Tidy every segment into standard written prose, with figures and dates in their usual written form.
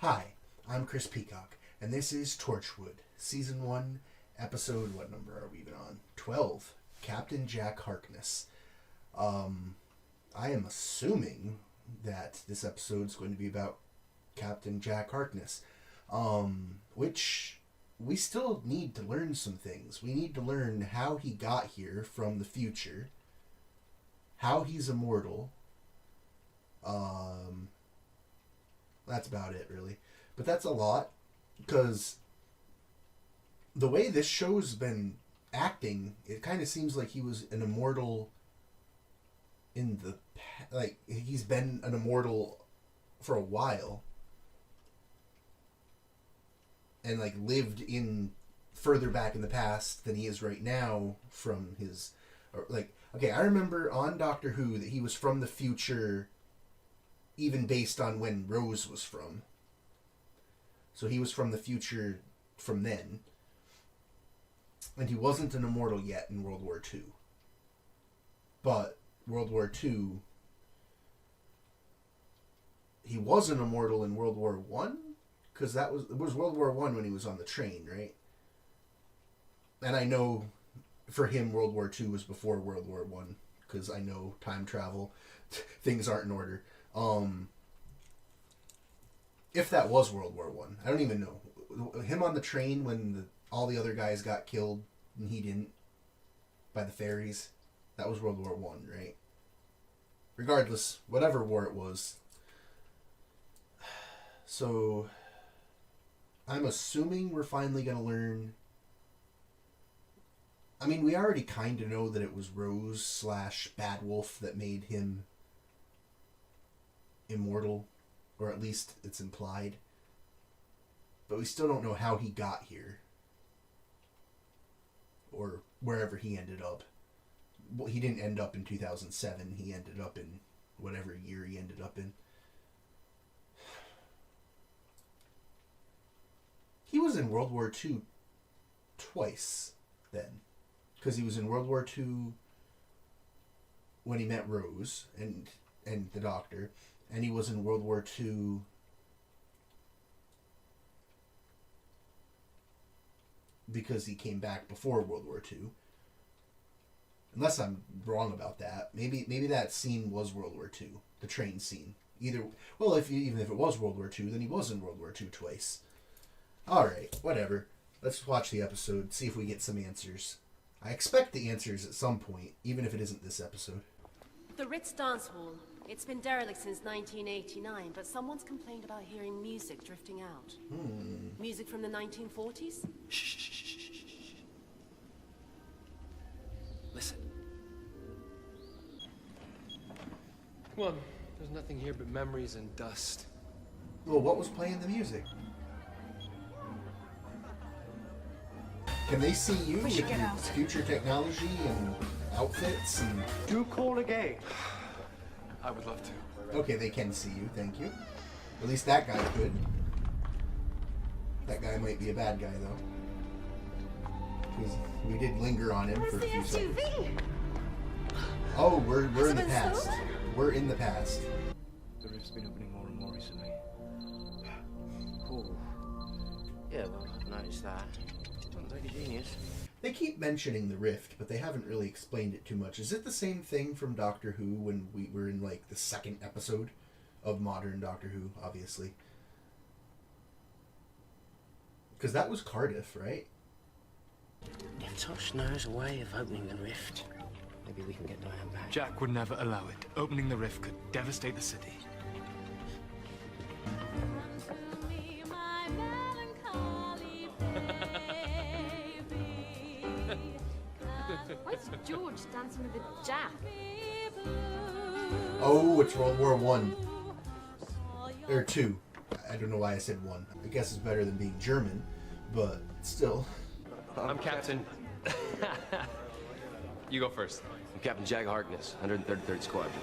Hi, I'm Chris Peacock, and this is Torchwood, Season 1, Episode, what number are we even on? 12, Captain Jack Harkness. I am assuming that this episode's going to be about Captain Jack Harkness, which we still need to learn some things. We need to learn how he got here from the future, how he's immortal. That's about it, really. But that's a lot, because the way this show's been acting, it kind of seems like he was an immortal in the... Like, he's been an immortal for a while. And, like, lived in further back in the past than he is right now from his... Like, okay, I remember on Doctor Who that he was from the future... even based on when Rose was from. So he was from the future from then. And he wasn't an immortal yet in World War II. But World War II... He was an immortal in World War I? Because it was World War I when he was on the train, right? And I know for him World War II was before World War I. Because I know time travel. Things aren't in order. If that was World War I don't even know. Him on the train when all the other guys got killed and he didn't, by the fairies, that was World War I, right? Regardless, whatever war it was. So, I'm assuming we're finally going to learn... I mean, we already kind of know that it was Rose / Bad Wolf that made him immortal, or at least it's implied. But we still don't know how he got here. Or wherever he ended up. Well, he didn't end up in 2007. He ended up in whatever year he ended up in. He was in World War II twice then. Because he was in World War II when he met Rose and the Doctor. And he was in World War II because he came back before World War II. Unless I'm wrong about that. Maybe that scene was World War II. The train scene. Even if it was World War II, then he was in World War II twice. Alright, whatever. Let's watch the episode, see if we get some answers. I expect the answers at some point, even if it isn't this episode. The Ritz Dance Hall. It's been derelict since 1989, but someone's complained about hearing music drifting out. Music from the 1940s? Shh. Listen. Come on. There's nothing here but memories and dust. Well, what was playing the music? Can they see you with your future technology and outfits and... Do call again. I would love to. Okay, they can see you, thank you. At least that guy could. That guy might be a bad guy, though. Because we did linger on him for a few seconds. Oh, we're in the past. We're in the past. The rift's been opening more and more recently. Cool. Yeah, well, I've noticed that. Sounds like a genius. They keep mentioning the rift, but they haven't really explained it too much. Is it the same thing from Doctor Who when we were in, like, the second episode of modern Doctor Who, obviously? Because that was Cardiff, right? If Tosh knows a way of opening the rift, maybe we can get Diane back. Jack would never allow it. Opening the rift could devastate the city. Why's George dancing with a Jack? Oh, it's World War I. Or II. I don't know why I said one. I guess it's better than being German, but still. I'm Captain. You go first. I'm Captain Jack Harkness, 133rd Squadron.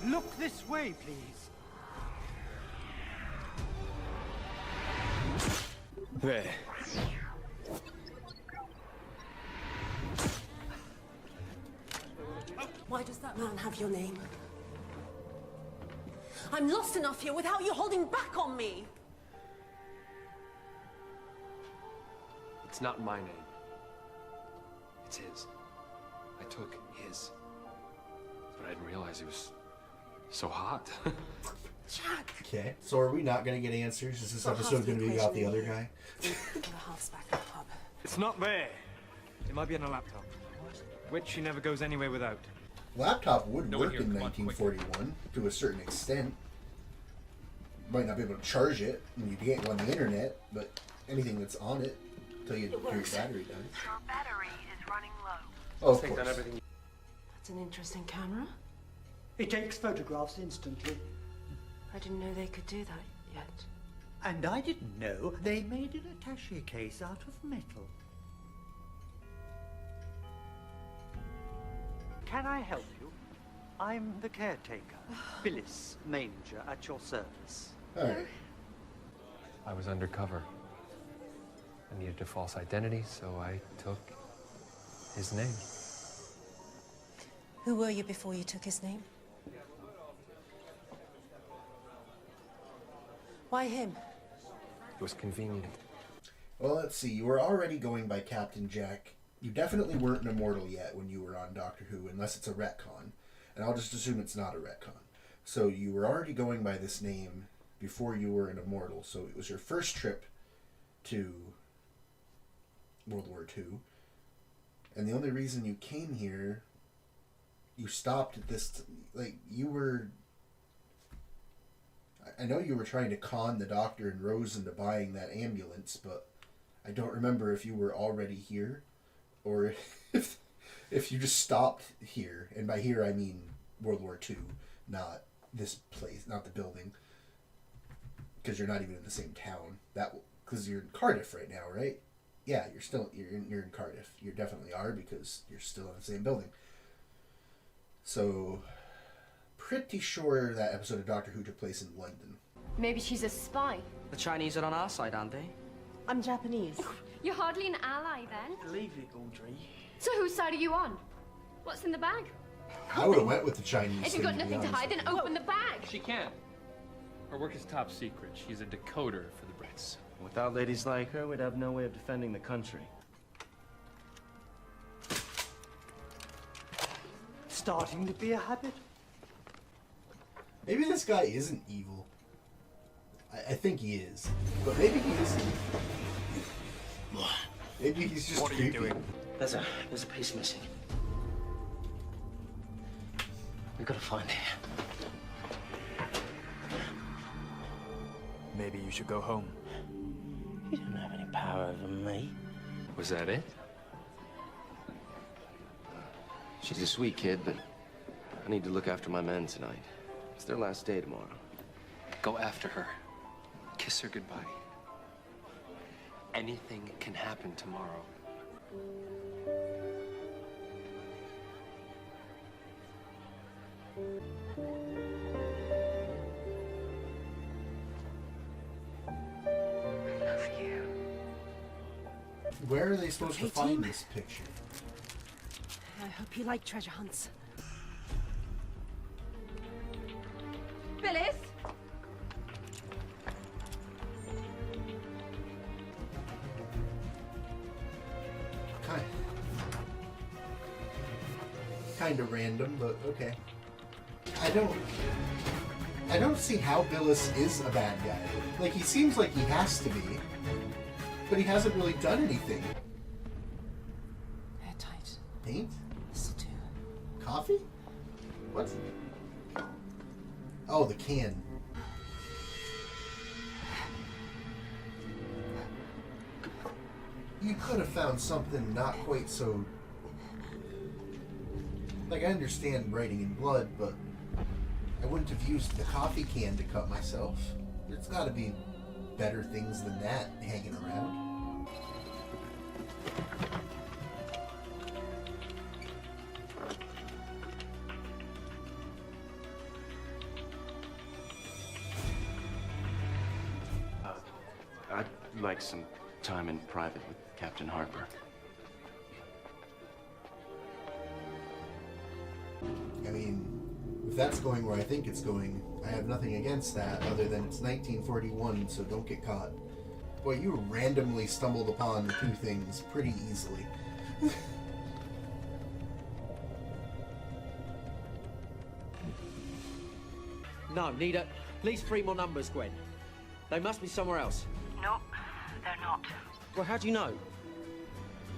Look this way, please. There. Why does that man have your name? I'm lost enough here without you holding back on me. It's not my name. It's his. I took his. But I didn't realize he was so hot. Jack! Okay. So are we not going to get answers? Is this Well, episode half the going to be about the equation other guy? The half's back at the pub. It's not there. It might be on a laptop. Which she never goes anywhere without. Laptop would No one work here, in come on, quick. 1941 to a certain extent. Might not be able to charge it, and you can't go on the internet, but anything that's on it until your battery dies. Your battery is running low. Oh, of Take down course. everything. That's an interesting camera. It takes photographs instantly. I didn't know they could do that yet. And I didn't know they made an attaché case out of metal. Can I help you? I'm the caretaker, Phyllis Manger, at your service. All right. I was undercover. I needed a false identity, so I took his name. Who were you before you took his name? Why him? It was convenient. Well, let's see. You were already going by Captain Jack. You definitely weren't an immortal yet when you were on Doctor Who, unless it's a retcon. And I'll just assume it's not a retcon. So you were already going by this name before you were an immortal. So it was your first trip to World War II. And the only reason you came here, you stopped at this, like, you were... I know you were trying to con the Doctor and Rose into buying that ambulance, but I don't remember if you were already here or if you just stopped here. And by here I mean World War II, not this place, not the building, because you're not even in the same town. Because you're in Cardiff right now, right? Yeah, you're in Cardiff. You definitely are, because you're still in the same building. So, pretty sure that episode of Doctor Who took place in London. Maybe she's a spy. The Chinese are on our side, aren't they? I'm Japanese. You're hardly an ally then. Leave it, Audrey. So whose side are you on? What's in the bag? I would have went with the Chinese. If thing, you've got to be nothing to honest. hide, then open the bag. She can't. Her work is top secret. She's a decoder for the Brits. Without ladies like her, we'd have no way of defending the country. Starting to be a habit. Maybe this guy isn't evil. I think he is, but maybe he isn't. Maybe he's just What are creepy. you doing? There's a piece missing. We've got to find it. Maybe you should go home. You don't have any power over me. Was that it? She's a sweet kid, but I need to look after my men tonight. It's their last day tomorrow. Go after her. Kiss her goodbye. Anything can happen tomorrow. Where are they supposed to Okay, find team. this picture? I hope you like treasure hunts. Phyllis? Kind of random, but okay. I don't see how Billis is a bad guy. Like, he seems like he has to be, but he hasn't really done anything. Airtight. Paint? Mistletoe. Coffee? What? Oh, the can. You could have found something not quite so... Like, I understand writing in blood, but I wouldn't have used the coffee can to cut myself. There's got to be better things than that hanging around. I'd like some time in private with Captain Harper. I mean, If that's going where I think it's going, I have nothing against that other than it's 1941, so don't get caught. Boy, you randomly stumbled upon the two things pretty easily. No, need at least 3 more numbers, Gwen. They must be somewhere else. Nope, they're not. Well, how do you know?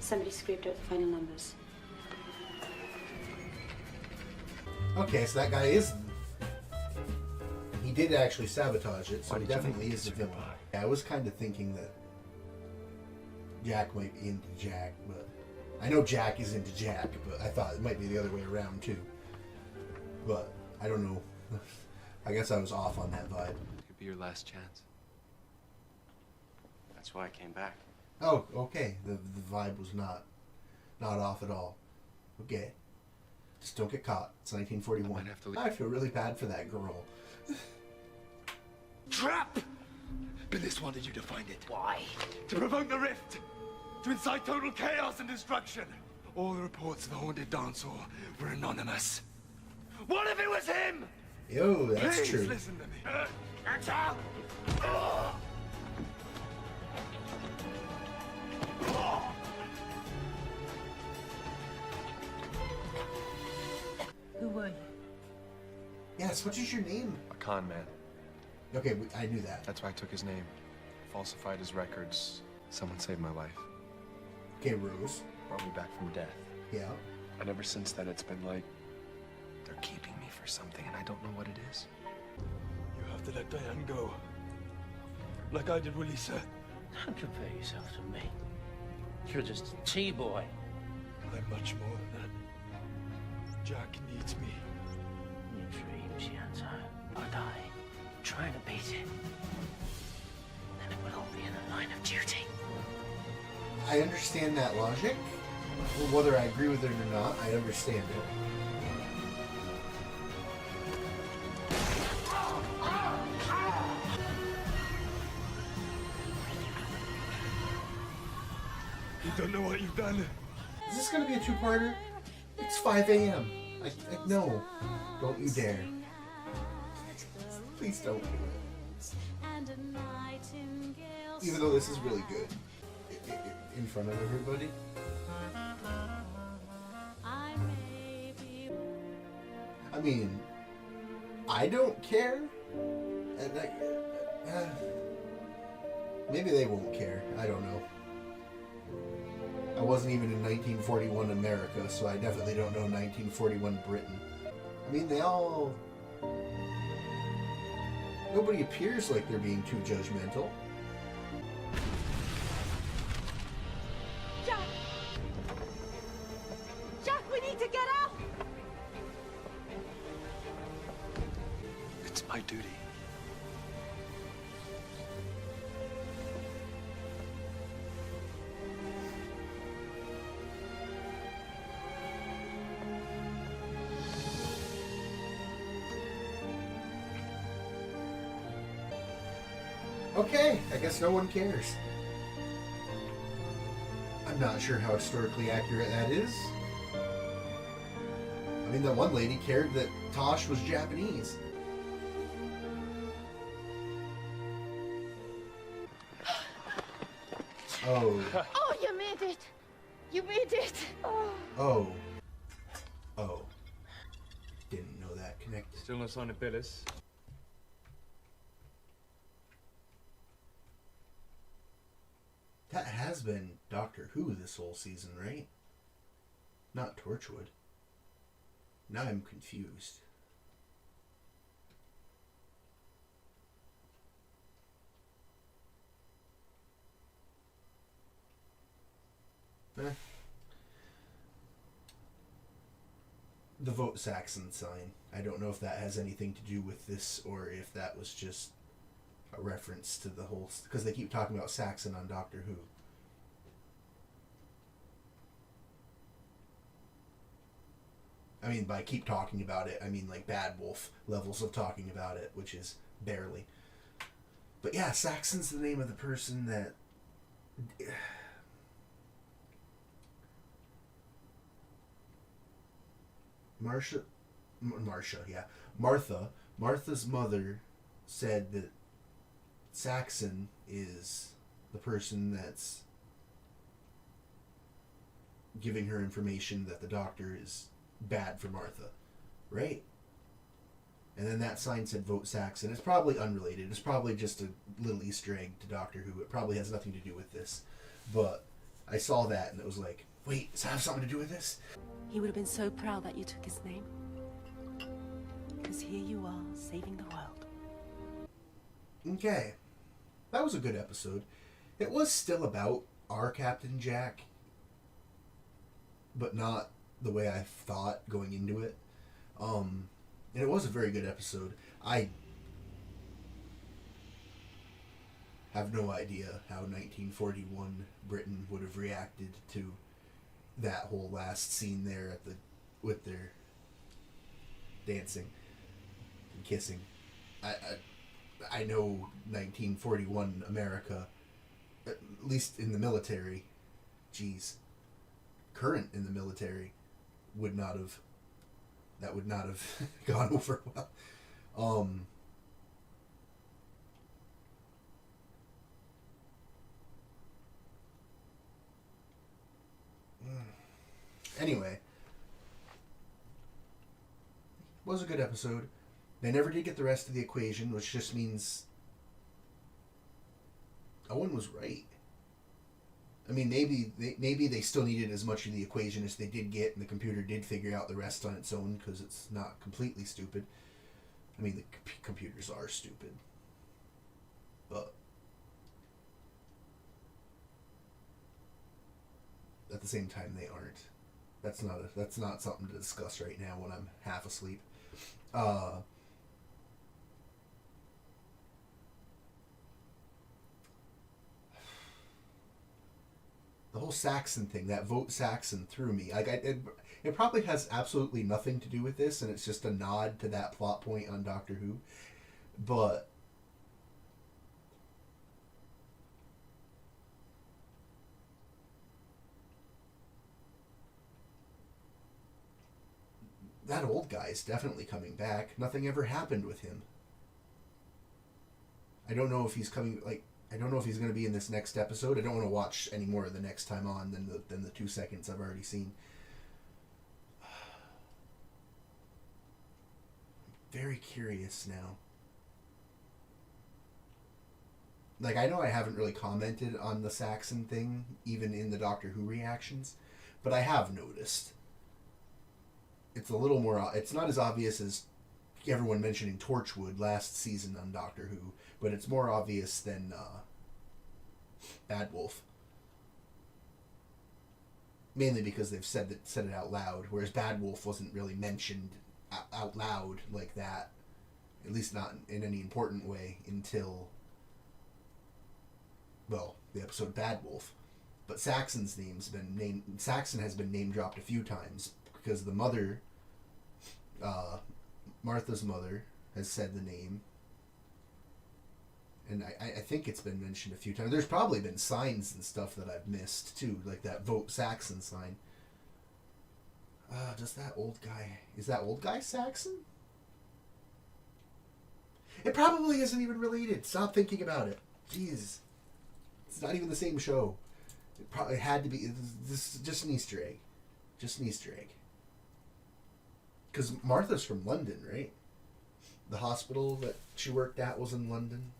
Somebody scraped out the final numbers. Okay, so that guy is... He did actually sabotage it, so he definitely is the villain. I was kind of thinking that Jack might be into Jack, but... I know Jack is into Jack, but I thought it might be the other way around, too. But, I don't know. I guess I was off on that vibe. It could be your last chance. That's why I came back. Oh, okay. The vibe was not off at all. Okay. Just don't get caught. It's 1941. I might have to leave. I feel really bad for that girl. Trap! Billis wanted you to find it. Why? To provoke the rift! To incite total chaos and destruction! All the reports of the haunted dance hall were anonymous. What if it was him? Yo, that's Please true. listen to me. That's out! Who were you? Yes, what is your name? A con man. Okay, I knew that. That's why I took his name. Falsified his records. Someone saved my life. Okay, Rose. Brought me back from death. Yeah. And ever since then, it's been like they're keeping me for something, and I don't know what it is. You have to let Diane go. Like I did with Lisa. Don't compare yourself to me. You're just a T-boy. I'm much more than that. Jack needs me. Your dreams, Yanto. But I trying to beat it. Then it will all be in the line of duty. I understand that logic. Well, whether I agree with it or not, I understand it. You don't know what you've done. Is this going to be a two-parter? It's 5 a.m. No. Don't you dare. Please don't do it. Even though this is really good. In front of everybody. I mean, I don't care. And maybe they won't care. I don't know. I wasn't even in 1941 America, so I definitely don't know 1941 Britain. I mean, they all... Nobody appears like they're being too judgmental. Jack! Jack, we need to get out! It's my duty. Okay, I guess no one cares. I'm not sure how historically accurate that is. I mean, that one lady cared that Tosh was Japanese. Oh. Oh, you made it! You made it! Oh. Oh. Oh. Didn't know that connected. Still no sign of Billis. That has been Doctor Who this whole season, right? Not Torchwood. Now I'm confused. The vote Saxon sign. I don't know if that has anything to do with this or if that was just a reference to the whole... Because they keep talking about Saxon on Doctor Who. I mean, by keep talking about it, I mean like Bad Wolf levels of talking about it, which is barely. But yeah, Saxon's the name of the person that... Martha's mother said that Saxon is the person that's giving her information that the doctor is bad for Martha, right? And then that sign said vote Saxon. It's probably unrelated. It's probably just a little Easter egg to Doctor Who. It probably has nothing to do with this. But I saw that and it was like, wait, does that have something to do with this? He would have been so proud that you took his name. Because here you are, saving the world. Okay. That was a good episode. It was still about our Captain Jack, but not the way I thought going into it. And it was a very good episode. I have no idea how 1941 Britain would have reacted to that whole last scene there with their dancing and kissing. I know 1941 America, at least in the military, current in the military, would not have gone over well. Anyway, was a good episode. They never did get the rest of the equation, which just means Owen was right. I mean, maybe they still needed as much of the equation as they did get, and the computer did figure out the rest on its own because it's not completely stupid. I mean, the computers are stupid, but at the same time, they aren't. That's not something to discuss right now when I'm half asleep. The whole Saxon thing, that vote Saxon, threw me. Like, it probably has absolutely nothing to do with this, and it's just a nod to that plot point on Doctor Who. But that old guy is definitely coming back. Nothing ever happened with him. I don't know if he's coming. I don't know if he's going to be in this next episode. I don't want to watch any more of the next time on than the 2 seconds I've already seen. Very curious now. Like, I know I haven't really commented on the Saxon thing, even in the Doctor Who reactions, but I have noticed. It's a little more... It's not as obvious as everyone mentioning Torchwood last season on Doctor Who, but it's more obvious than Bad Wolf. Mainly because they've said it out loud, whereas Bad Wolf wasn't really mentioned out loud like that, at least not in any important way, until, well, the episode Bad Wolf. But Saxon has been name dropped a few times because the mother, Martha's mother, has said the name. And I think it's been mentioned a few times. There's probably been signs and stuff that I've missed, too. Like that Vote Saxon sign. Is that old guy Saxon? It probably isn't even related. Stop thinking about it. Jeez. It's not even the same show. It probably had to be. This is just an Easter egg. Just an Easter egg. Because Martha's from London, right? The hospital that she worked at was in London.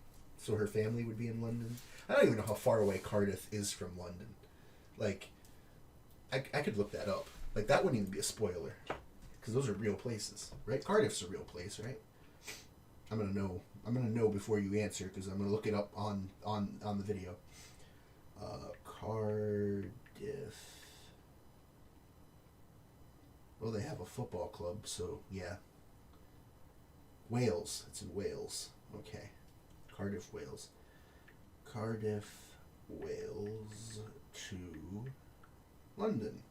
So her family would be in London. I don't even know how far away Cardiff is from London. Like, I could look that up. Like, that wouldn't even be a spoiler. Because those are real places, right? Cardiff's a real place, right? I'm gonna know before you answer, because I'm gonna look it up on the video. Cardiff. Well, they have a football club, so yeah. Wales. It's in Wales. Okay. Cardiff, Wales. Cardiff, Wales to London.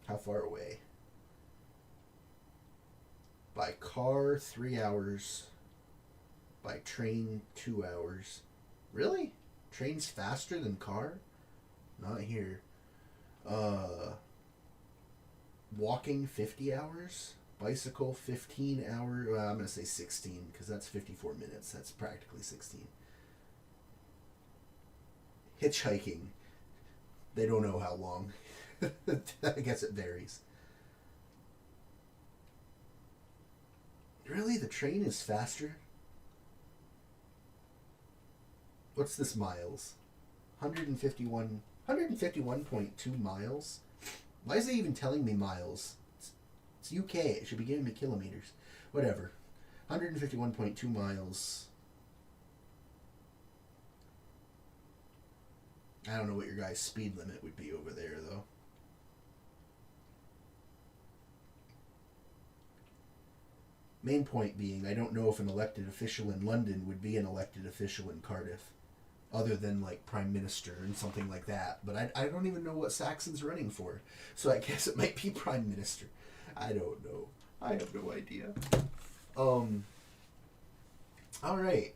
How far away? By car, 3 hours. By train, 2 hours. Really? Train's faster than car? Not here. Walking, 50 hours. Bicycle, 15 hour. Well, I'm going to say 16 because that's 54 minutes. That's practically 16. Hitchhiking. They don't know how long. I guess it varies. Really? The train is faster? What's this miles? 151.2 miles? Why is it even telling me miles? It's UK. It should be giving me kilometers. Whatever. 151.2 miles. I don't know what your guys' speed limit would be over there, though. Main point being, I don't know if an elected official in London would be an elected official in Cardiff, other than, like, Prime Minister and something like that. But I don't even know what Saxon's running for, so I guess it might be Prime Minister. I don't know. I have no idea. Alright.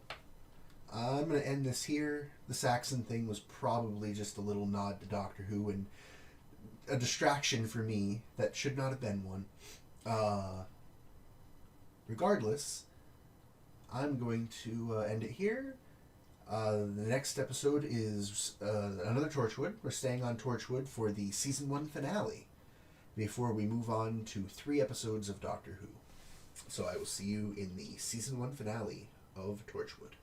I'm going to end this here. The Saxon thing was probably just a little nod to Doctor Who and a distraction for me that should not have been one. Regardless, I'm going to end it here. The next episode is another Torchwood. We're staying on Torchwood for the Season 1 finale before we move on to 3 episodes of Doctor Who. So I will see you in the Season 1 finale of Torchwood.